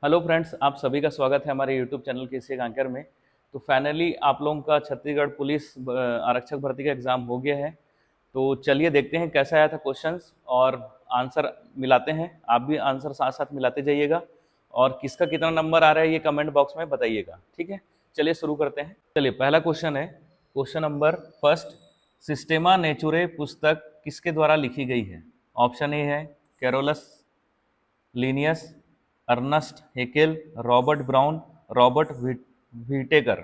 Hello friends, आप सभी का स्वागत है हमारे यूट्यूब चैनल के इस एक एंकर में। तो फाइनली आप लोगों का छत्तीसगढ़ पुलिस आरक्षक भर्ती का एग्ज़ाम हो गया है। तो चलिए देखते हैं कैसा आया था क्वेश्चंस और आंसर मिलाते हैं। आप भी आंसर साथ साथ मिलाते जाइएगा और किसका कितना नंबर आ रहा है ये कमेंट बॉक्स में बताइएगा, ठीक है। चलिए शुरू करते हैं। चलिए पहला क्वेश्चन है, क्वेश्चन नंबर फर्स्ट। सिस्टेमा नेचुरे पुस्तक किसके द्वारा लिखी गई है? ऑप्शन ए है Carolus Linnaeus, Ernst Haeckel, Robert brown, Robert Whittaker.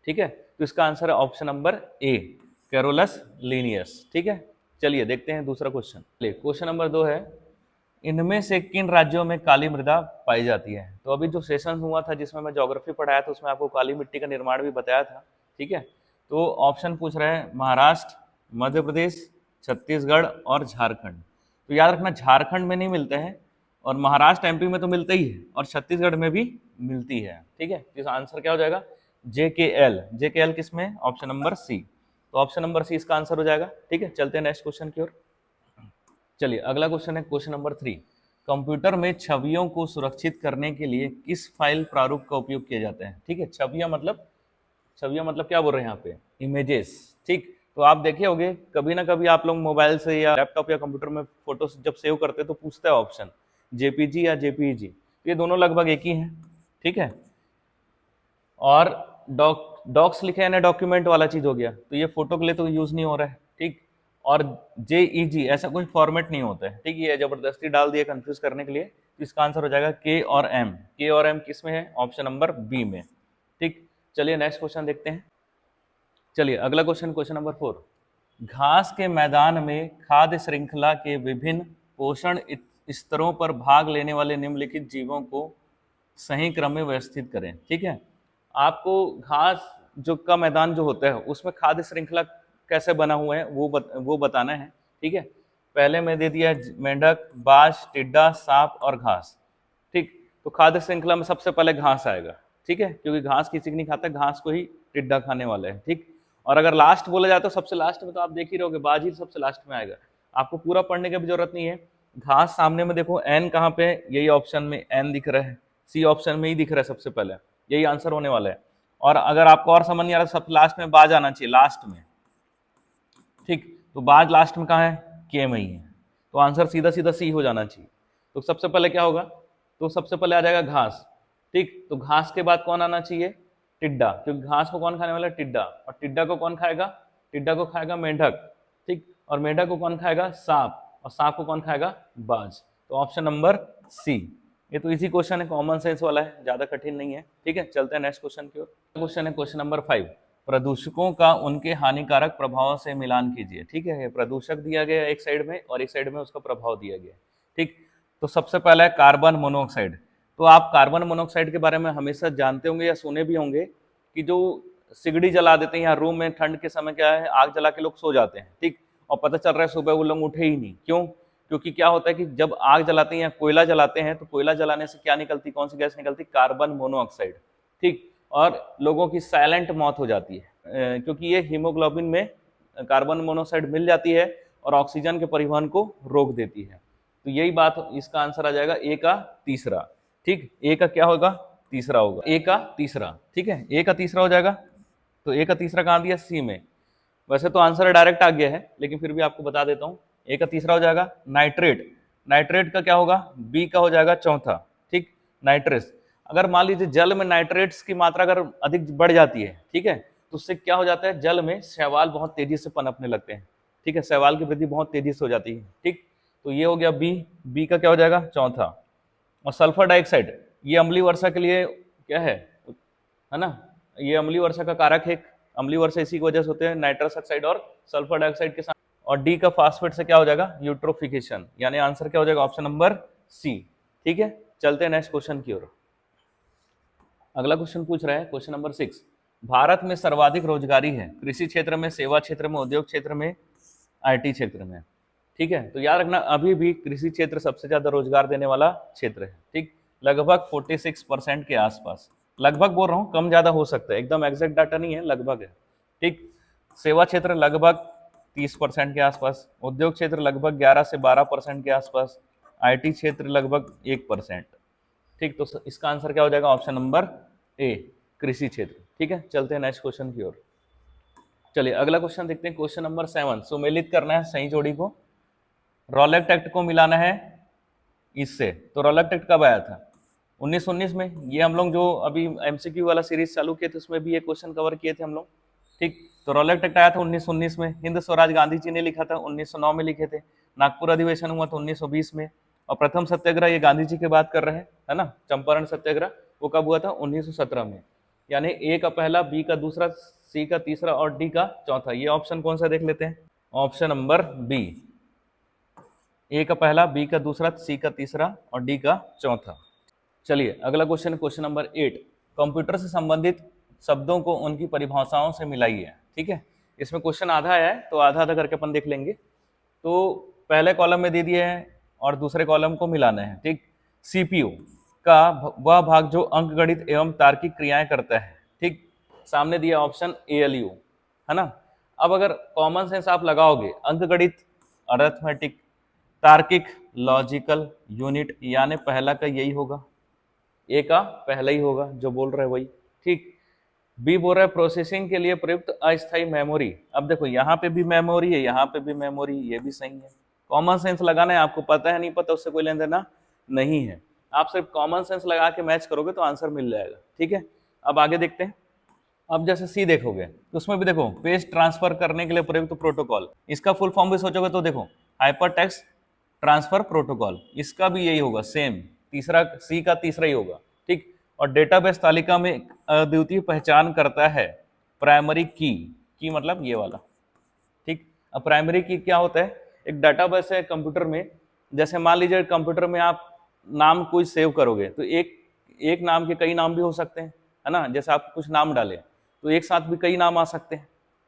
ठीक है, तो इसका आंसर है ऑप्शन नंबर ए, कैरोलस लिनियस। ठीक है, चलिए देखते हैं दूसरा क्वेश्चन। चलिए क्वेश्चन नंबर 2 है, इनमें से किन राज्यों में काली मृदा पाई जाती है? तो अभी जो सेशन हुआ था जिसमें मैं ज्योग्राफी पढ़ाया था उसमें आपको काली मिट्टी का निर्माण भी बताया था। ठीक है, तो ऑप्शन पूछ रहे हैं महाराष्ट्र, मध्य प्रदेश, छत्तीसगढ़ और झारखंड। तो याद रखना झारखंड में नहीं मिलते हैं और महाराष्ट्र एमपी में तो मिलते ही है और छत्तीसगढ़ में भी मिलती है। ठीक है, तो इसका आंसर क्या हो जाएगा? JKL। JKL किस में? Option number C. तो ऑप्शन नंबर सी इसका आंसर हो जाएगा। ठीक है, चलते हैं नेक्स्ट क्वेश्चन की ओर। चलिए अगला क्वेश्चन है क्वेश्चन नंबर 3। कंप्यूटर में छवियों को सुरक्षित करने के लिए किस फाइल प्रारूप का उपयोग किया जाता है? ठीक है, छवियां मतलब क्या बोल रहे हैं यहाँ पे? इमेजेस। ठीक, तो आप देखे होंगे कभी ना कभी आप लोग मोबाइल से या लैपटॉप या कंप्यूटर में फोटो जब सेव करते हैं तो पूछता है ऑप्शन JPG या JPEG। ये दोनों लगभग एक ही हैं। ठीक है, और डॉक्स लिखे यानी डॉक्यूमेंट वाला चीज हो गया, तो ये फोटो के लिए तो यूज नहीं हो रहा है। ठीक, और JEG ऐसा कोई फॉर्मेट नहीं होता है। ठीक, ये जबरदस्ती डाल दिया कंफ्यूज करने के लिए। तो इसका आंसर हो जाएगा K और M किस में है? ऑप्शन नंबर बी में। ठीक, चलिए नेक्स्ट क्वेश्चन देखते हैं। चलिए अगला क्वेश्चन, क्वेश्चन नंबर 4। घास के मैदान में खाद्य श्रृंखला के विभिन्न पोषण स्तरों पर भाग लेने वाले निम्नलिखित जीवों को सही क्रम में व्यवस्थित करें। ठीक है, आपको घास जो का मैदान जो होता है उसमें खाद्य श्रृंखला कैसे बना हुआ है वो बताना है। ठीक है, पहले में दे दिया मेंढक, बाज, टिड्डा, सांप और घास। ठीक, तो खाद्य श्रृंखला में सबसे पहले घास आएगा। ठीक है, क्योंकि घास किसी को नहीं खाता, घास को ही टिड्डा खाने वाले हैं। ठीक, और अगर लास्ट बोला जाए तो सबसे लास्ट में तो आप देख ही रहोगे बाज ही सबसे लास्ट में आएगा। आपको पूरा पढ़ने की भी जरूरत नहीं है। घास सामने में देखो, एन कहाँ पे है? यही ऑप्शन में एन दिख रहा है, सी ऑप्शन में ही दिख रहा है सबसे पहले, यही आंसर होने वाला है। और अगर आपको और समझ नहीं आ रहा सबसे लास्ट में बाज आना चाहिए, लास्ट में। ठीक, तो बाज लास्ट में कहाँ है? के में ही है, तो आंसर सीधा सीधा सी हो जाना चाहिए। तो सबसे पहले क्या होगा? तो सबसे पहले आ जाएगा घास। ठीक, तो घास के बाद कौन आना चाहिए? टिड्डा, क्योंकि घास को कौन खाने वाला है? टिड्डा। और टिड्डा को कौन खाएगा? टिड्डा को खाएगा मेंढक। ठीक, और मेंढक को कौन खाएगा? सांप। और सांप को कौन खाएगा? बाज। तो ऑप्शन नंबर सी। ये तो इजी क्वेश्चन है, कॉमन सेंस वाला है, ज्यादा कठिन नहीं है। ठीक है, चलते हैं नेक्स्ट क्वेश्चन की ओर। क्वेश्चन है क्वेश्चन नंबर 5। प्रदूषकों का उनके हानिकारक प्रभाव से मिलान कीजिए। ठीक है, प्रदूषक दिया गया एक साइड में और एक साइड में उसका प्रभाव दिया गया। ठीक, तो सबसे पहला है कार्बन मोनोऑक्साइड। तो आप कार्बन मोनोऑक्साइड के बारे में हमेशा जानते होंगे या सुने भी होंगे कि जो सिगड़ी जला देते हैं या रूम में ठंड के समय क्या है, आग जला के लोग सो जाते हैं। ठीक, और पता चल रहा है सुबह वो लोग उठे ही नहीं। क्यों? क्योंकि क्या होता है कि जब आग जलाते हैं या कोयला जलाते हैं तो कोयला जलाने से क्या निकलती, कौन सी गैस निकलती? Carbon monoxide. ठीक, और लोगों की साइलेंट मौत हो जाती है क्योंकि ये हीमोग्लोबिन में कार्बन मोनोऑक्साइड मिल जाती है और ऑक्सीजन के परिवहन को रोक देती है। तो यही बात, इसका आंसर आ जाएगा ए का तीसरा। ठीक, ए का क्या होगा? तीसरा होगा, ए का तीसरा। ठीक है, ए का तीसरा हो जाएगा। तो ए का तीसरा कहाँ दिया? सी में। वैसे तो आंसर डायरेक्ट आ गया है लेकिन फिर भी आपको बता देता हूँ। ए का तीसरा हो जाएगा नाइट्रेट। नाइट्रेट का क्या होगा? बी का हो जाएगा चौथा। ठीक, नाइट्रेस। अगर मान लीजिए जल में नाइट्रेट्स की मात्रा अगर अधिक बढ़ जाती है, ठीक है, तो उससे क्या हो जाता है? जल में शैवाल बहुत तेजी से पनपने लगते हैं। ठीक है, शैवाल की वृद्धि बहुत तेजी से हो जाती है। ठीक, तो ये हो गया बी। बी का क्या हो जाएगा? चौथा। और सल्फर डाइऑक्साइड, ये अम्लीय वर्षा के लिए क्या है ना, ये अम्लीय वर्षा का कारक है। अम्लीय वर्षा इसी की वजह से होते हैं, नाइट्रस ऑक्साइड और सल्फर डाइऑक्साइड के साथ। और डी का फास्फेट से क्या हो जाएगा? यूट्रोफिकेशन। यानी आंसर क्या हो जाएगा? Option number C. ठीक है, चलते हैं नेक्स्ट क्वेश्चन की ओर। अगला क्वेश्चन पूछ रहा है क्वेश्चन नंबर 6। भारत में सर्वाधिक रोजगारी है कृषि क्षेत्र में, सेवा क्षेत्र में, उद्योग क्षेत्र में, IT क्षेत्र में। ठीक है, तो याद रखना अभी भी कृषि क्षेत्र सबसे ज्यादा रोजगार देने वाला क्षेत्र है। ठीक, लगभग 46% के आसपास। लगभग बोल रहा हूँ, कम ज्यादा हो सकता है, एकदम एग्जैक्ट डाटा नहीं है, लगभग है। ठीक, सेवा क्षेत्र लगभग 30% के आसपास, उद्योग क्षेत्र लगभग 11 से 12% के आसपास, IT क्षेत्र लगभग 1%। ठीक, तो इसका आंसर क्या हो जाएगा? ऑप्शन नंबर ए, कृषि क्षेत्र। ठीक है, चलते हैं नेक्स्ट क्वेश्चन की ओर। चलिए अगला क्वेश्चन देखते हैं, क्वेश्चन नंबर 7। सुमेलित करना है सही जोड़ी को, रॉलेट एक्ट को मिलाना है इससे। तो रॉलेट एक्ट कब आया था? 1919 में। ये हम लोग जो अभी एमसीक्यू वाला सीरीज चालू किए थे उसमें भी ये क्वेश्चन कवर किए थे हम लोग। ठीक, तो रॉलेट एक्ट आया था 1919 में। हिंद स्वराज गांधी जी ने लिखा था, 1909 में लिखे थे। नागपुर अधिवेशन हुआ था 1920 में। और प्रथम सत्याग्रह, ये गांधी जी की बात कर रहे हैं, है ना, चंपारण सत्याग्रह, वो कब हुआ था? 1917 में। यानी ए का पहला, बी का दूसरा, सी का तीसरा और डी का चौथा। ये ऑप्शन कौन सा देख लेते हैं? ऑप्शन नंबर बी, ए का पहला, बी का दूसरा, सी का तीसरा और डी का चौथा। चलिए अगला क्वेश्चन, क्वेश्चन नंबर 8। कंप्यूटर से संबंधित शब्दों को उनकी परिभाषाओं से मिलाइए। ठीक है, इसमें क्वेश्चन आधा आया है तो आधा आधा करके अपन देख लेंगे। तो पहले कॉलम में दे दिए हैं और दूसरे कॉलम को मिलाना है। ठीक, सीपीयू का वह भाग जो अंकगणित एवं तार्किक क्रियाएं करता है। ठीक, सामने दिया ऑप्शन एएलयू, है ना। अब अगर कॉमन सेंस आप लगाओगे, अंकगणित, अरिथमेटिक, तार्किक, लॉजिकल, यूनिट, यानी पहला का यही होगा, ए का पहला ही होगा जो बोल रहा है वही। ठीक, बी बोल रहा है प्रोसेसिंग के लिए प्रयुक्त अस्थायी मेमोरी। अब देखो यहाँ पे भी मेमोरी है, यहाँ पे भी मेमोरी, ये भी सही है। कॉमन सेंस लगाना है, आपको पता है नहीं पता उससे कोई लेन देना नहीं है। आप सिर्फ कॉमन सेंस लगा के मैच करोगे तो आंसर मिल जाएगा। ठीक है, अब आगे देखते हैं। अब जैसे सी देखोगे तो उसमें भी देखो पेज ट्रांसफर करने के लिए प्रयुक्त प्रोटोकॉल, इसका फुल फॉर्म भी सोचोगे तो देखो हाइपर टेक्स्ट ट्रांसफर प्रोटोकॉल, इसका भी यही होगा सेम, तीसरा, सी का तीसरा ही होगा। ठीक, और डेटाबेस तालिका में अद्वितीय पहचान करता है प्राइमरी की मतलब ये वाला। ठीक, अब प्राइमरी की क्या होता है? एक डाटाबेस है कंप्यूटर में। जैसे मान लीजिए कंप्यूटर में आप नाम कोई सेव करोगे तो एक नाम के कई नाम भी हो सकते हैं, है ना। जैसे आप कुछ नाम डालें तो एक साथ भी कई नाम आ सकते हैं।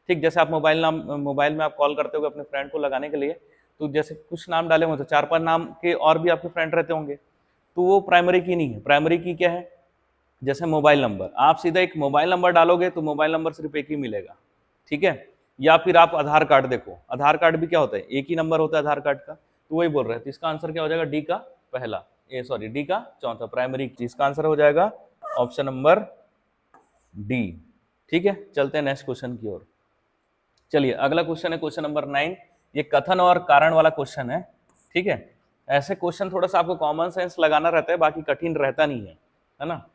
ठीक, जैसे आप मोबाइल में आप कॉल करते हो अपने फ्रेंड को लगाने के लिए, तो जैसे कुछ नाम डाले हों तो 4-5 नाम के और भी आपके फ्रेंड रहते होंगे, तो वो प्राइमरी की नहीं है। प्राइमरी की क्या है? जैसे मोबाइल नंबर, आप सीधा एक मोबाइल नंबर डालोगे तो मोबाइल नंबर सिर्फ एक ही मिलेगा। ठीक है, या फिर आप आधार कार्ड देखो, आधार कार्ड भी क्या होता है? एक ही नंबर होता है आधार कार्ड का, तो वही बोल रहे हैं। तो इसका आंसर क्या हो जाएगा? डी का पहला, डी का चौथा, प्राइमरी की। इसका आंसर हो जाएगा ऑप्शन नंबर डी। ठीक है, चलते हैं नेक्स्ट क्वेश्चन की ओर। चलिए अगला क्वेश्चन है क्वेश्चन नंबर 9। ये कथन और कारण वाला क्वेश्चन है। ठीक है, ऐसे क्वेश्चन थोड़ा सा आपको कॉमन सेंस लगाना रहता है, बाकी कठिन रहता नहीं है ना।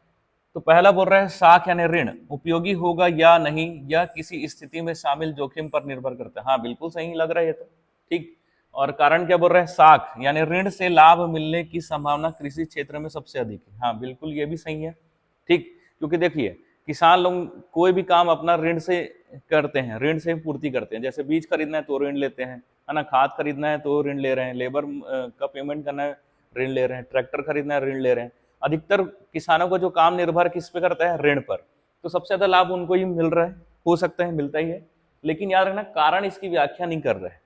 तो पहला बोल रहा है साख यानी ऋण उपयोगी होगा या नहीं, या किसी स्थिति में शामिल जोखिम पर निर्भर करता है। हाँ बिल्कुल सही लग रहा है ये तो। ठीक, और कारण क्या बोल रहा है? साख यानी ऋण से लाभ मिलने की संभावना कृषि क्षेत्र में सबसे अधिक है। हाँ बिल्कुल ये भी सही है। ठीक, क्योंकि देखिए किसान लोग कोई भी काम अपना ऋण से करते हैं, ऋण से पूर्ति करते हैं। जैसे बीज खरीदना है तो ऋण लेते हैं, है ना, खाद खरीदना है तो ऋण ले रहे हैं, लेबर का पेमेंट करना है ऋण ले रहे हैं, ट्रैक्टर खरीदना है ऋण ले रहे हैं। अधिकतर किसानों का जो काम निर्भर किस पे करता है? ऋण पर। तो सबसे ज्यादा लाभ उनको ही मिल रहा है, हो सकता है मिलता ही है, लेकिन याद रखना कारण इसकी व्याख्या नहीं कर रहे हैं।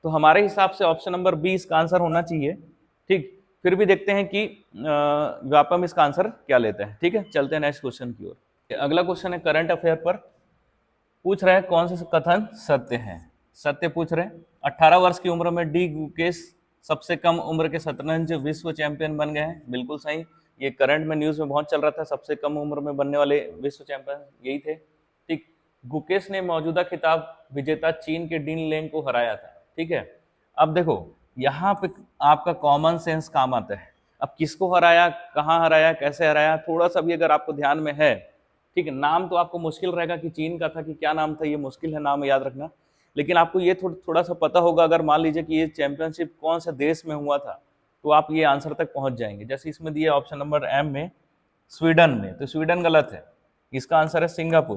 तो हमारे हिसाब से ऑप्शन नंबर बी इसका आंसर होना चाहिए। ठीक, फिर भी देखते हैं कि व्यापम इसका आंसर क्या लेते हैं। ठीक है, चलते हैं नेक्स्ट क्वेश्चन की ओर। अगला क्वेश्चन है करंट अफेयर पर, पूछ रहे हैं कौन से कथन सत्य हैं। सत्य पूछ रहे हैं। 18 वर्ष की उम्र में डी गुकेश सबसे कम उम्र के शतरंज विश्व चैंपियन बन गए हैं। बिल्कुल सही, ये करंट में न्यूज में बहुत चल रहा था, सबसे कम उम्र में बनने वाले विश्व चैंपियन यही थे। ठीक, गुकेश ने मौजूदा खिताब विजेता चीन के डीन लेंग को हराया था। ठीक है, अब देखो यहाँ पे आपका कॉमन सेंस काम आता है। अब किसको हराया, कहाँ हराया, कैसे हराया, थोड़ा सा भी अगर आपको ध्यान में है। ठीक है, नाम तो आपको मुश्किल रहेगा कि चीन का था कि क्या नाम था, ये मुश्किल है नाम याद रखना, लेकिन आपको ये थोड़ा सा पता होगा। अगर मान लीजिए कि ये चैंपियनशिप कौन से देश में हुआ था तो आप ये आंसर तक पहुंच जाएंगे। जैसे इसमें दिया ऑप्शन नंबर एम में स्वीडन में, तो स्वीडन गलत है, इसका आंसर है सिंगापुर।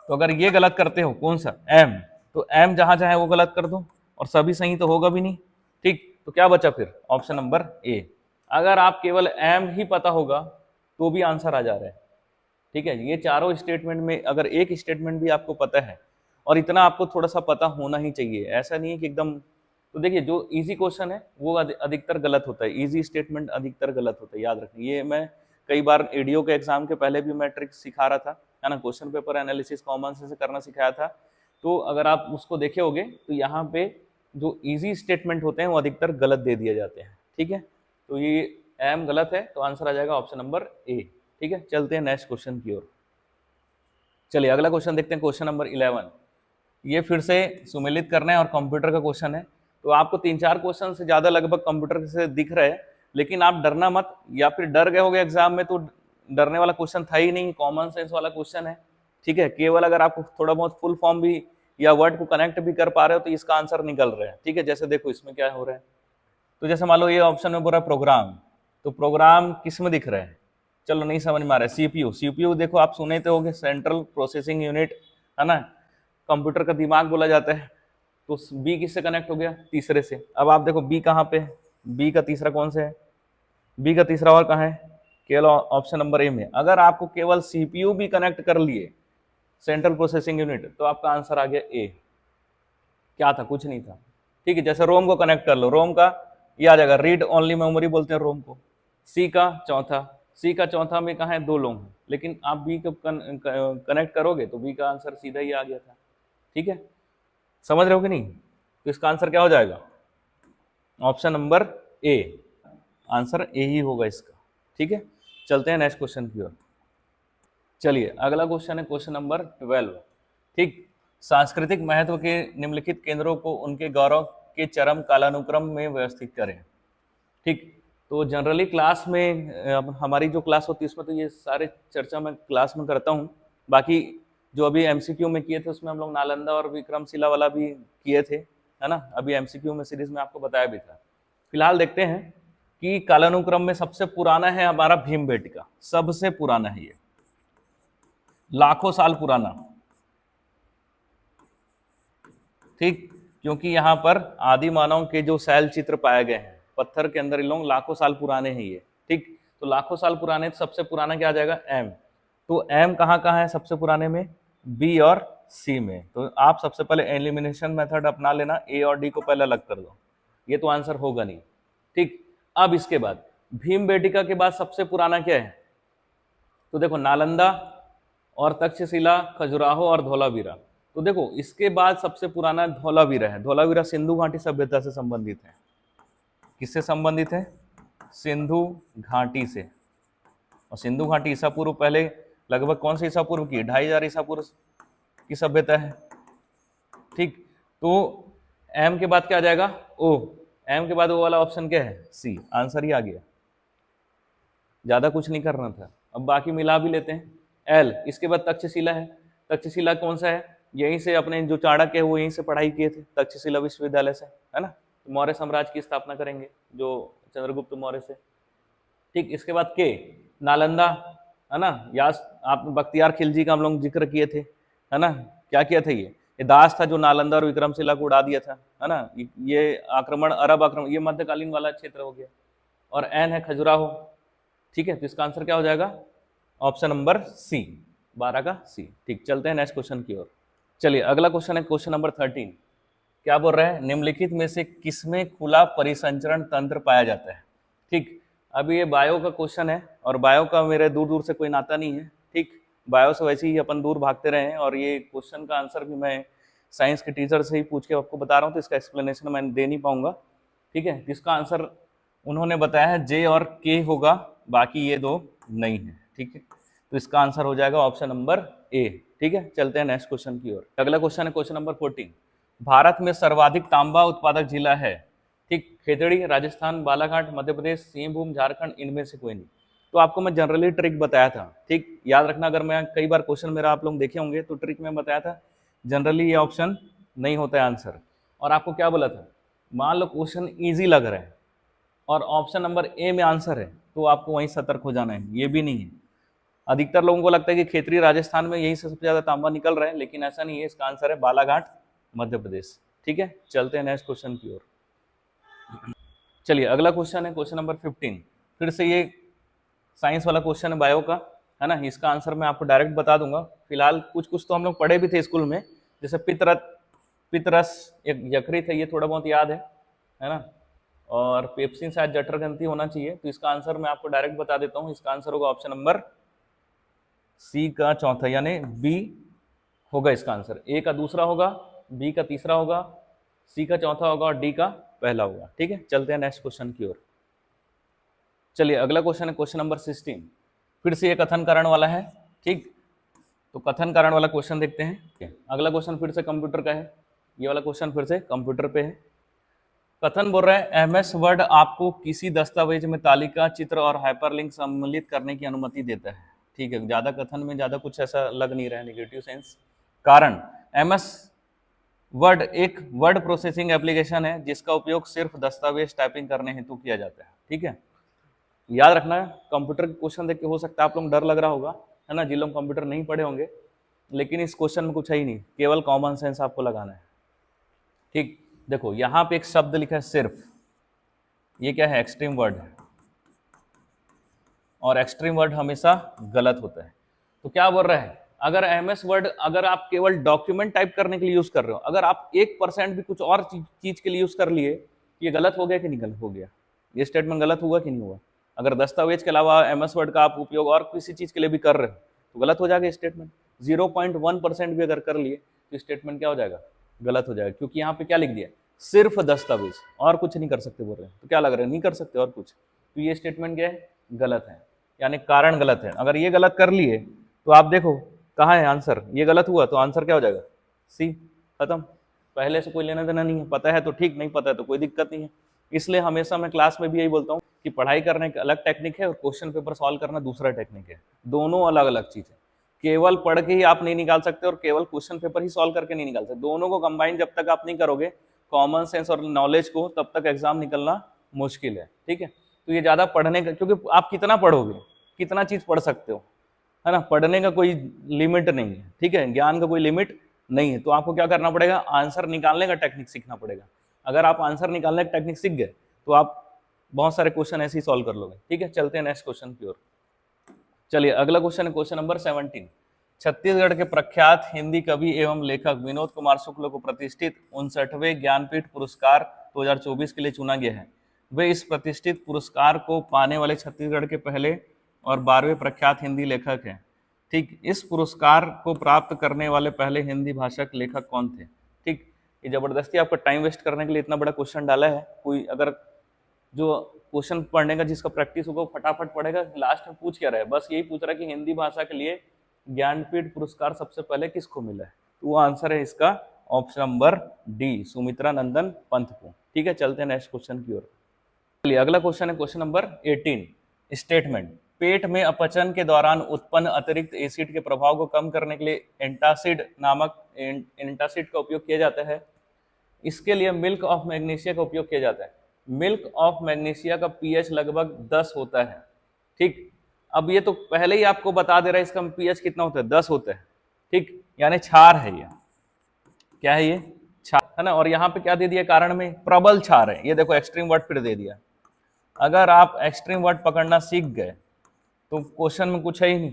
तो अगर ये गलत करते हो कौन सा एम, तो एम जहां जहां है वो गलत कर दो, और सभी सही तो होगा भी नहीं। ठीक, तो क्या बचा फिर? ऑप्शन नंबर ए। अगर आप केवल एम ही पता होगा तो भी आंसर आ जा रहा है। ठीक है, ये चारों स्टेटमेंट में अगर एक स्टेटमेंट भी आपको पता है, और इतना आपको थोड़ा सा पता होना ही चाहिए, ऐसा नहीं है कि एकदम। तो देखिए जो इजी क्वेश्चन है वो अधिकतर गलत होता है, इजी स्टेटमेंट अधिकतर गलत होता है, याद रखना। ये मैं कई बार एडीओ के एग्जाम के पहले भी मैं ट्रिक सिखा रहा था, है ना, क्वेश्चन पेपर एनालिसिस कॉमन से करना सिखाया था। तो अगर आप उसको देखे होगे तो यहाँ पे जो इजी स्टेटमेंट होते हैं वो अधिकतर गलत दे दिए जाते हैं। ठीक है, तो ये एम गलत है, तो आंसर आ जाएगा ऑप्शन नंबर ए। ठीक है, चलते हैं नेक्स्ट क्वेश्चन की ओर। चलिए अगला क्वेश्चन देखते हैं, क्वेश्चन नंबर 11। ये फिर से सुमेलित करना है और कंप्यूटर का क्वेश्चन है। तो आपको 3-4 क्वेश्चन से ज्यादा लगभग कंप्यूटर से दिख रहे हैं, लेकिन आप डरना मत, या फिर डर गए होगे एग्जाम में तो डरने वाला क्वेश्चन था ही नहीं, कॉमन सेंस वाला क्वेश्चन है। ठीक है, केवल अगर आप थोड़ा बहुत फुल फॉर्म भी या वर्ड को कनेक्ट भी कर पा रहे हो तो इसका आंसर निकल रहा है। ठीक है, जैसे देखो इसमें क्या हो रहा है, तो जैसे मान लो ये ऑप्शन में बोल रहा है प्रोग्राम, तो प्रोग्राम किस में दिख रहा है, चलो नहीं समझ में आ रहा है। सीपीयू, सीपीयू देखो आप सुने तो होगे, सेंट्रल प्रोसेसिंग यूनिट, है ना, कंप्यूटर का दिमाग बोला जाता है। तो बी किससे कनेक्ट हो गया, तीसरे से। अब आप देखो बी कहाँ पे है, बी का तीसरा कौन से है, बी का तीसरा और कहाँ है, केवल ऑप्शन नंबर ए में। अगर आपको केवल सीपीयू भी कनेक्ट कर लिए, सेंट्रल प्रोसेसिंग यूनिट, तो आपका आंसर आ गया ए। क्या था, कुछ नहीं था। ठीक है, जैसे रोम को कनेक्ट कर लो, रोम का ये आ जाएगा, रीड ओनली मेमोरी बोलते हैं रोम को। सी का चौथा, सी का चौथा में कहाँ है, 2 लोग हैं, लेकिन आप बी को कनेक्ट करोगे तो बी का आंसर सीधा ही आ गया था। ठीक है, समझ रहे हो कि नहीं? तो इसका आंसर क्या हो जाएगा, option number A, answer A ही होगा इसका। ठीक है, चलते हैं नेक्स्ट क्वेश्चन की ओर। चलिए अगला क्वेश्चन है क्वेश्चन नंबर 12। ठीक, सांस्कृतिक महत्व के निम्नलिखित केंद्रों को उनके गौरव के चरम कालानुक्रम में व्यवस्थित करें। ठीक, तो जनरली क्लास में हमारी जो क्लास होती है उसमें तो ये सारे चर्चा मैं क्लास में करता हूँ। बाकी जो अभी एमसीक्यू में किए थे उसमें हम लोग नालंदा और विक्रमशिला वाला भी किए थे, है ना। अभी एमसीक्यू में सीरीज में आपको बताया भी था। फिलहाल देखते हैं कि कालानुक्रम में सबसे पुराना है हमारा भीमबेटका, सबसे पुराना है ये, लाखों साल पुराना। ठीक, क्योंकि यहाँ पर आदि मानव के जो शैल चित्र पाए गए हैं पत्थर के अंदर, इन लोग लाखों साल पुराने हैं ये। ठीक, तो लाखों साल पुराने, तो सबसे पुराना क्या आ जाएगा, एम। तो एम कहाँ कहाँ है सबसे पुराने में, बी और सी में। तो आप सबसे पहले एलिमिनेशन मेथड अपना लेना, ए और डी को पहले अलग कर दो, ये तो आंसर होगा नहीं। ठीक, अब इसके बाद भीमबेटका के बाद सबसे पुराना क्या है, तो देखो नालंदा और तक्षशिला, खजुराहो और धौलावीरा। तो देखो इसके बाद सबसे पुराना धौलावीरा है। धौलावीरा सिंधु घाटी सभ्यता से संबंधित है। किससे संबंधित है, सिंधु घाटी से। और सिंधु घाटी ईसा पूर्व पहले लगभग कौन से ईसा पूर्व की, 2500 ईसा पूर्व की सभ्यता है। ठीक, तो एम के बाद क्या आ जाएगा, ओ। एम के बाद वो वाला ऑप्शन क्या है, सी, आंसर ही आ गया, ज्यादा कुछ नहीं करना था। अब बाकी मिला भी लेते हैं, एल। इसके बाद तक्षशिला है। तक्षशिला कौन सा है, यहीं से अपने जो चाणक्य है वो यहीं से पढ़ाई किए थे, तक्षशिला विश्वविद्यालय से, है ना। तो मौर्य साम्राज्य की स्थापना करेंगे जो चंद्रगुप्त मौर्य से। ठीक, इसके बाद के, नालंदा, है ना, यास आप बख्तियार खिलजी का हम लोग जिक्र किए थे, है ना। क्या किया था, ये दास था जो नालंदा और विक्रमशिला को उड़ा दिया था, है ना। ये आक्रमण, अरब आक्रमण, ये मध्यकालीन वाला क्षेत्र हो गया। और एन है खजुराहो। ठीक है, तो इसका आंसर क्या हो जाएगा, ऑप्शन नंबर सी, 12 का सी। ठीक, चलते हैं नेक्स्ट क्वेश्चन की ओर। चलिए अगला क्वेश्चन है क्वेश्चन नंबर 13। क्या बोल रहा है, निम्नलिखित में से किसमें खुला परिसंचरण तंत्र पाया जाता है। ठीक, अभी ये बायो का क्वेश्चन है और बायो का मेरे दूर दूर से कोई नाता नहीं है। ठीक, बायो से वैसे ही अपन दूर भागते रहे हैं, और ये क्वेश्चन का आंसर भी मैं साइंस के टीचर से ही पूछ के आपको बता रहा हूँ, तो इसका एक्सप्लेनेशन मैं दे नहीं पाऊंगा। ठीक है, इसका आंसर उन्होंने बताया है जे और के होगा, बाकी ये दो नहीं है। ठीक है, तो इसका आंसर हो जाएगा ऑप्शन नंबर ए। ठीक है, चलते हैं नेक्स्ट क्वेश्चन की ओर। अगला क्वेश्चन है क्वेश्चन नंबर 14। भारत में सर्वाधिक तांबा उत्पादक जिला है। ठीक, खेतड़ी, राजस्थान, बालाघाट, मध्य प्रदेश, सिंहभूम, झारखंड, इनमें से कोई नहीं। तो आपको मैं जनरली ट्रिक बताया था। ठीक, याद रखना, अगर मैं कई बार क्वेश्चन मेरा आप लोग देखे होंगे तो ट्रिक में बताया था, जनरली ये ऑप्शन नहीं होता है आंसर। और आपको क्या बोला था, मान लो क्वेश्चन ईजी लग रहा है और ऑप्शन नंबर ए में आंसर है, तो आपको वहीं सतर्क हो जाना है, ये भी नहीं है। अधिकतर लोगों को लगता है कि क्षेत्रीय राजस्थान में यहीं से सबसे ज्यादा तांबा निकल रहा है, लेकिन ऐसा नहीं है। इसका आंसर है बालाघाट, मध्य प्रदेश। ठीक है, चलते हैं नेक्स्ट क्वेश्चन की ओर। चलिए अगला क्वेश्चन है क्वेश्चन नंबर 15। फिर से ये साइंस वाला क्वेश्चन है बायो का, है ना। इसका आंसर मैं आपको डायरेक्ट बता दूंगा। फिलहाल कुछ कुछ तो हम लोग पढ़े भी थे स्कूल में, जैसे पितरथ, पितरस, एक यकृत है, ये थोड़ा बहुत याद है ना। और पेप्सिन शायद जठर ग्रंथि होना चाहिए। तो इसका आंसर मैं आपको डायरेक्ट बता देता हूँ, इसका आंसर होगा ऑप्शन नंबर सी का चौथा, यानी बी होगा इसका आंसर। ए का दूसरा होगा, बी का तीसरा होगा, सी का चौथा होगा और डी का पहला होगा। ठीक है, चलते हैं नेक्स्ट क्वेश्चन की ओर। चलिए अगला क्वेश्चन है क्वेश्चन नंबर 16। फिर से ये कथन कारण वाला है। ठीक, तो कथन कारण वाला क्वेश्चन देखते हैं। अगला क्वेश्चन फिर से कंप्यूटर का है, ये वाला क्वेश्चन फिर से कंप्यूटर पे है। कथन बोल रहा है एमएस वर्ड आपको किसी दस्तावेज में तालिका, चित्र और हाइपरलिंक सम्मिलित करने की अनुमति देता है। ठीक है, ज्यादा कथन में ज्यादा कुछ ऐसा लग नहीं रहा है नेगेटिव सेंस। कारण, एमएस वर्ड एक वर्ड प्रोसेसिंग एप्लीकेशन है जिसका उपयोग सिर्फ दस्तावेज टाइपिंग करने हेतु किया जाता है। ठीक है, याद रखना, कंप्यूटर के क्वेश्चन देख के हो सकता है आप लोग डर लग रहा होगा, है ना, जिन लोग कंप्यूटर नहीं पढ़े होंगे, लेकिन इस क्वेश्चन में कुछ है ही नहीं, केवल कॉमन सेंस आपको लगाना है। ठीक, देखो यहाँ पे एक शब्द लिखा है सिर्फ, ये क्या है, एक्सट्रीम वर्ड है, और एक्सट्रीम वर्ड हमेशा गलत होता है। तो क्या बोल रहा है, अगर एमएस वर्ड अगर आप केवल डॉक्यूमेंट टाइप करने के लिए यूज कर रहे हो, अगर आप 1% भी कुछ और चीज के लिए यूज कर लिए, ये गलत हो गया कि नहीं गलत हो गया, ये स्टेटमेंट गलत हुआ कि नहीं हुआ। अगर दस्तावेज के अलावा एमएस वर्ड का आप उपयोग और किसी चीज के लिए भी कर रहे हो तो गलत हो जाएगा स्टेटमेंट। 0.1% भी अगर कर लिए तो स्टेटमेंट क्या हो जाएगा, गलत हो जाएगा, क्योंकि यहाँ पे क्या लिख दिया, सिर्फ दस्तावेज, और कुछ नहीं कर सकते बोल रहे हैं। तो क्या लग रहा है, नहीं कर सकते और कुछ, तो ये स्टेटमेंट क्या है, गलत है, यानी कारण गलत है। अगर ये गलत कर लिए तो आप देखो कहाँ है आंसर, ये गलत हुआ तो आंसर क्या हो जाएगा, सी, खत्म। पहले से कोई लेना देना नहीं है, पता है तो ठीक, नहीं पता है तो कोई दिक्कत नहीं है। इसलिए हमेशा मैं क्लास में भी यही बोलता हूँ कि पढ़ाई करने का अलग टेक्निक है और क्वेश्चन पेपर सॉल्व करना दूसरा टेक्निक है, दोनों अलग अलग चीज है। केवल पढ़ के ही आप नहीं निकाल सकते और केवल क्वेश्चन पेपर ही सॉल्व करके नहीं निकाल सकते, दोनों को कंबाइन जब तक आप नहीं करोगे, कॉमन सेंस और नॉलेज को, तब तक एग्जाम निकलना मुश्किल है। ठीक है, तो ये ज्यादा पढ़ने का, क्योंकि आप कितना पढ़ोगे, कितना चीज पढ़ सकते हो, है ना, पढ़ने का कोई लिमिट नहीं है। ठीक है, ज्ञान का कोई लिमिट नहीं है। तो आपको क्या करना पड़ेगा, आंसर निकालने का टेक्निक सीखना पड़ेगा। अगर आप आंसर निकालने का टेक्निक सीख गए तो आप बहुत सारे क्वेश्चन ऐसे ही सॉल्व कर लोगे। ठीक है, चलते हैं नेक्स्ट क्वेश्चन की ओर। चलिए अगला क्वेश्चन है क्वेश्चन नंबर 17। छत्तीसगढ़ के प्रख्यात हिंदी कवि एवं लेखक विनोद कुमार शुक्ल को प्रतिष्ठित 59वें ज्ञानपीठ पुरस्कार 2024 के लिए चुना गया है। वे इस प्रतिष्ठित पुरस्कार को पाने वाले छत्तीसगढ़ के पहले और 12वें प्रख्यात हिंदी लेखक हैं। ठीक, इस पुरस्कार को प्राप्त करने वाले पहले हिंदी भाषक लेखक कौन थे। ठीक, ये जबरदस्ती आपका टाइम वेस्ट करने के लिए इतना बड़ा क्वेश्चन डाला है। कोई अगर जो क्वेश्चन पढ़ने का जिसका प्रैक्टिस होगा वो फटाफट पढ़ेगा, लास्ट में पूछ क्या रहा है, बस यही पूछ रहा है कि हिंदी भाषा के लिए ज्ञानपीठ पुरस्कार सबसे पहले किसको मिला है। तो वो आंसर है इसका ऑप्शन नंबर डी, सुमित्रा नंदन पंत को। ठीक है, चलते हैं नेक्स्ट क्वेश्चन की ओर। चलिए अगला क्वेश्चन है क्वेश्चन नंबर 18। स्टेटमेंट, पेट में अपचन के दौरान उत्पन्न अतिरिक्त एसिड के प्रभाव को कम करने के लिए एंटासिड का उपयोग किया जाता है। इसके लिए मिल्क ऑफ मैग्नीशिया का उपयोग किया जाता है। मिल्क ऑफ मैग्नीशिया का पीएच लगभग 10 होता है। ठीक, अब ये तो पहले ही आपको बता दे रहा है इसका पीएच कितना होता है, 10 होता है। ठीक, यानी क्षार है ये, क्या है ये, क्षार है ना। और यहाँ पे क्या दे दिया कारण में, प्रबल क्षार है। ये देखो एक्सट्रीम वर्ड फिर दे दिया। अगर आप एक्सट्रीम वर्ड पकड़ना सीख गए तो क्वेश्चन में कुछ है ही नहीं।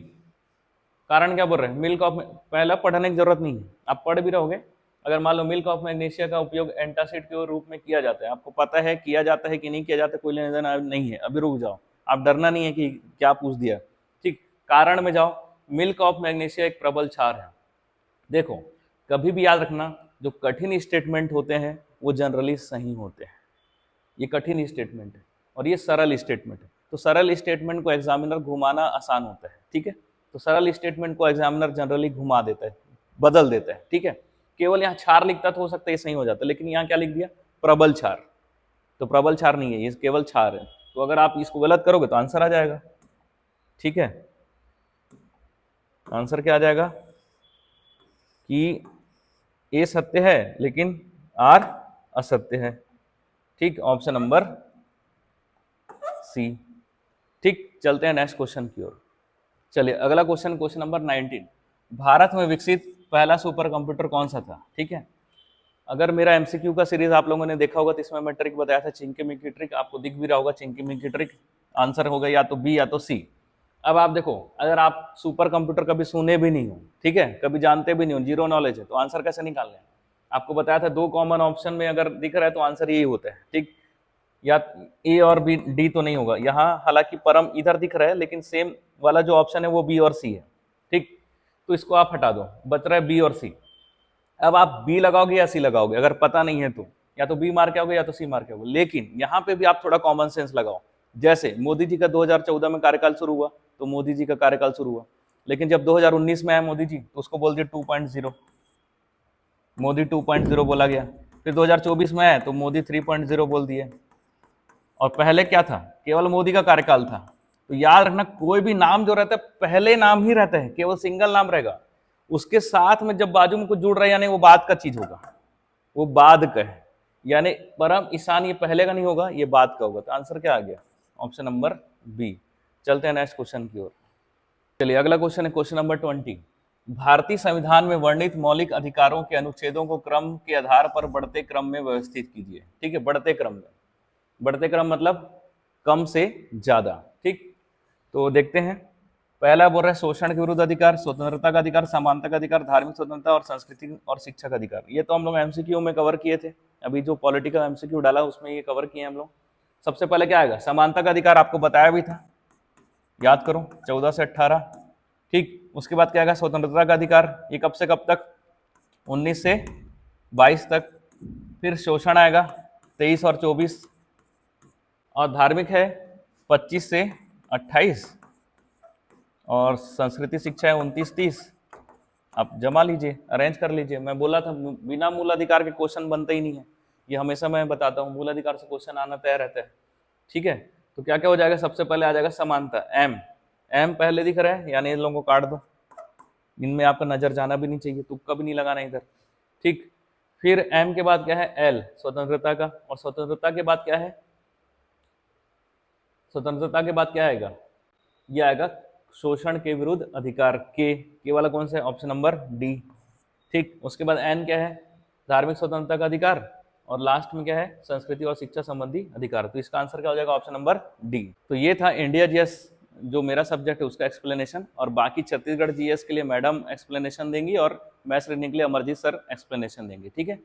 कारण क्या बोल रहे हैं, मिल्क ऑफ, पहला पढ़ने की जरूरत नहीं है, आप पढ़ भी रहोगे। अगर मान लो मिल्क ऑफ मैग्नीशिया का उपयोग एंटासिड के रूप में किया जाता है, आपको पता है किया जाता है कि नहीं किया जाता, कोई लेना देना नहीं है, अभी रुक जाओ, आप डरना नहीं है कि क्या पूछ दिया। ठीक, कारण में जाओ, मिल्क ऑफ मैग्नीशिया एक प्रबल क्षार है। देखो कभी भी याद रखना, जो कठिन स्टेटमेंट होते हैं वो जनरली सही होते हैं। ये कठिन स्टेटमेंट है और ये सरल स्टेटमेंट है, तो सरल स्टेटमेंट को एग्जामिनर घुमाना आसान होता है। ठीक है, तो सरल स्टेटमेंट को एग्जामिनर जनरली घुमा देता है, बदल देता है। ठीक है, केवल यहाँ क्षार लिखता तो हो सकता है ये सही हो जाता, लेकिन यहाँ क्या लिख दिया, प्रबल क्षार, तो प्रबल क्षार नहीं है, ये केवल क्षार है। तो अगर आप इसको गलत करोगे तो आंसर आ जाएगा। ठीक है, आंसर क्या आ जाएगा कि ए सत्य है लेकिन आर असत्य है। ठीक, ऑप्शन नंबर सी। ठीक, चलते हैं नेक्स्ट क्वेश्चन की ओर। चलिए अगला क्वेश्चन, क्वेश्चन नंबर 19। भारत में विकसित पहला सुपर कंप्यूटर कौन सा था। ठीक है, अगर मेरा एमसीक्यू का सीरीज आप लोगों ने देखा होगा तो इसमें मैं ट्रिक बताया था, चिंकी मिंकी ट्रिक, आपको दिख भी रहा होगा चिंकी मिंकी ट्रिक। आंसर होगा या तो बी या तो सी। अब आप देखो, अगर आप सुपर कंप्यूटर कभी सुने भी नहीं हो, ठीक है, कभी जानते भी नहीं हो, जीरो नॉलेज है, तो आंसर कैसे निकालना है। आपको बताया था दो कॉमन ऑप्शन में अगर दिख रहा है तो आंसर यही होता है। ठीक, या ए और बी, डी तो नहीं होगा यहाँ, हालांकि परम इधर दिख रहा है लेकिन सेम वाला जो ऑप्शन है वो बी और सी है। ठीक, तो इसको आप हटा दो, बच रहा है बी और सी। अब आप बी लगाओगे या सी लगाओगे, अगर पता नहीं है तो या तो बी मार के आओगे या तो सी मार के आओगे। लेकिन यहाँ पे भी आप थोड़ा कॉमन सेंस लगाओ, जैसे मोदी जी का 2014 में कार्यकाल शुरू हुआ तो मोदी जी का कार्यकाल शुरू हुआ, लेकिन जब 2019 में आए मोदी जी तो उसको बोल दिया 2.0, मोदी 2.0 बोला गया। फिर 2024 में आए तो मोदी 3.0 बोल दिए, और पहले क्या था, केवल मोदी का कार्यकाल था। तो याद रखना, कोई भी नाम जो रहता है पहले नाम ही रहता है, केवल सिंगल नाम रहेगा, उसके साथ में जब बाजू में कुछ जुड़ रहा है यानी वो बाद का चीज होगा, वो बाद का है, यानी परम ईशान ये पहले का नहीं होगा, ये बाद का होगा। तो आंसर क्या आ गया, ऑप्शन नंबर बी। चलते हैं नेक्स्ट क्वेश्चन की ओर। चलिए अगला क्वेश्चन है क्वेश्चन नंबर 20। भारतीय संविधान में वर्णित मौलिक अधिकारों के अनुच्छेदों को क्रम के आधार पर बढ़ते क्रम में व्यवस्थित कीजिए। ठीक है, बढ़ते क्रम में, बढ़ते क्रम मतलब कम से ज्यादा। ठीक, तो देखते हैं। पहला बोल रहा है शोषण के विरुद्ध अधिकार, स्वतंत्रता का अधिकार, समानता का अधिकार, धार्मिक स्वतंत्रता और संस्कृति और शिक्षा का अधिकार। ये तो हम लोग एमसीक्यू में कवर किए थे, अभी जो पॉलिटिकल एमसीक्यू डाला उसमें ये कवर किए हम लोग। सबसे पहले क्या आएगा, समानता का अधिकार, आपको बताया भी था, याद करो 14 से 18। ठीक, उसके बाद क्या आएगा, स्वतंत्रता का अधिकार, ये कब से कब तक, 19 से 22 तक। फिर शोषण आएगा 23 और 24, और धार्मिक है 25 से 28, और संस्कृति शिक्षा है 29-30। आप जमा लीजिए, अरेंज कर लीजिए। मैं बोला था बिना मूलाधिकार के क्वेश्चन बनते ही नहीं है, ये हमेशा मैं बताता हूँ, मूलाधिकार से क्वेश्चन आना तय रहता है। ठीक है, तो क्या क्या हो जाएगा, सबसे पहले आ जाएगा समानता, एम पहले दिख रहा है, यानी इन लोगों को काट दो, इनमें आपका नजर जाना भी नहीं चाहिए, तुक्का भी नहीं लगाना इधर। ठीक, फिर एम के बाद क्या है, एल स्वतंत्रता का, और स्वतंत्रता के बाद क्या है, स्वतंत्रता के बाद क्या आएगा, ये आएगा शोषण के विरुद्ध अधिकार, के वाला कौन सा है, ऑप्शन नंबर डी। ठीक, उसके बाद एन क्या है, धार्मिक स्वतंत्रता का अधिकार, और लास्ट में क्या है, संस्कृति और शिक्षा संबंधी अधिकार। तो इसका आंसर क्या हो जाएगा, ऑप्शन नंबर डी। तो ये था इंडिया जीएस जो मेरा सब्जेक्ट है उसका एक्सप्लेनेशन, और बाकी छत्तीसगढ़ जीएस के लिए मैडम एक्सप्लेनेशन देंगी, और मैथ्स रीजनिंग के लिए अमरजीत सर एक्सप्लेनेशन देंगे। ठीक है,